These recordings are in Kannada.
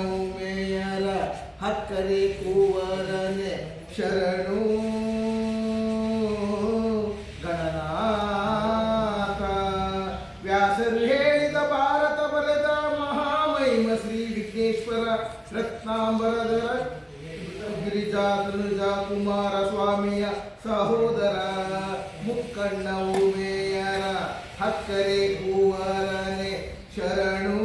ಮುಕ್ಕಣ್ಣ ಹಕ್ಕರೆ ಕೂವರನೆ ಶರಣು ಗಣನಾಥ. ವ್ಯಾಸರು ಹೇಳಿದ ಭಾರತ ಬರೆದ ಮಹಾಮಹಿಮ ಶ್ರೀ ವಿಘ್ನೇಶ್ವರ ರತ್ನಾಂಬರಧರ ಗಿರಿಜಾ ಕುಮಾರ ಸ್ವಾಮಿಯ ಸಹೋದರ ಮುಕ್ಕಣ್ಣ ಉಮೇಯರ ಹಕ್ಕರೆ ಕೂವರನೆ ಶರಣು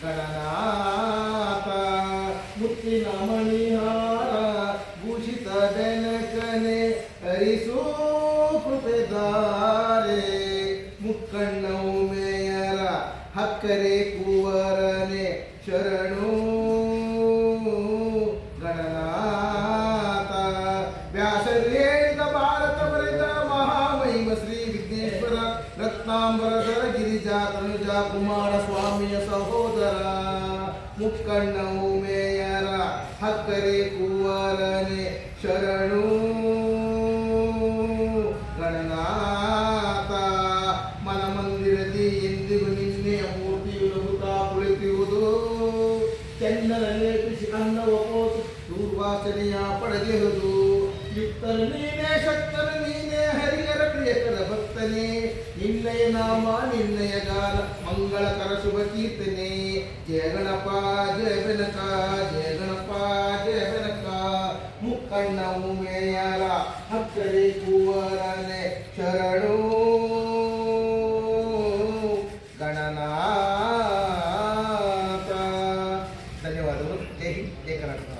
ಗಣನಾಥ. ಮುತ್ತಿನ ಮಣಿಹಾರ ಭೂಷಿತ ಬೆನಕನೆ ಹರಿಸೋ ಕೃಪೆದಾರೆ ಮುಕ್ಕಣ್ಣ ಉಮೇಯರ ಹಕ್ಕರೆ ಕೂವರನೆ ಶರಣು ಗಣನಾಥ. ವ್ಯಾಸರು ಹೇಳಿದ ಭಾರತ ಬರೆದ ಮಹಾಮಹಿಮ ಶ್ರೀ ವಿಘ್ನೇಶ್ವರ ರತ್ನಾಂಬರಧರ ಗಿರಿಜಾ ಕುಮಾರ ಸ್ವಾಮಿಯ ಸಹೋದರ ಮುಕ್ಕಣ್ಣ ಉಮೇಯರ ಹಕ್ಕರೆ ಕೂವರನೆ ಶರಣು ಗಣನಾಥ. ಮನಮಂದಿರದಿ ಎಂದಿಗೂ ನಿನ್ನೆಯ ಮೂರ್ತಿಯು ನಗುತ್ತಾ ಕುಳಿತಿರುವುದು. ಚಂದನ ಲೇಪಿಸಿ ಅನ್ನವ ಕೋಸು ದೂರ್ವಾಸನೆಯ ಪಡೆದಿರುವುದು. ಯುಕ್ತನು ನೀನೇ ಶಕ್ತನು ನೀನೇ ಹರಿಯರ ಪ್ರಿಯಕರ ಭಕ್ತನೇ. ನಿನ್ನಯ ನಾಮ ನಿನ್ನಯ ಗಾನ ಮಂಗಳಕರ ಶುಭ ಕೀರ್ತನೆ. ಜಯ ಗಣಪ ಜಯ ಬೆನಕ ಜಯ ಗಣಪ ಜಯ ಬೆನಕ. ಮುಕ್ಕಣ್ಣ ಉಮೇಯರ ಹಕ್ಕರೆ ಕೂವರನೆ ಶರಣು ಗಣನಾಥ. ಧನ್ಯವಾದಗಳು. ಜೈ ಹಿಂದ್ ಜೈ ಕರ್ನಾಟಕ.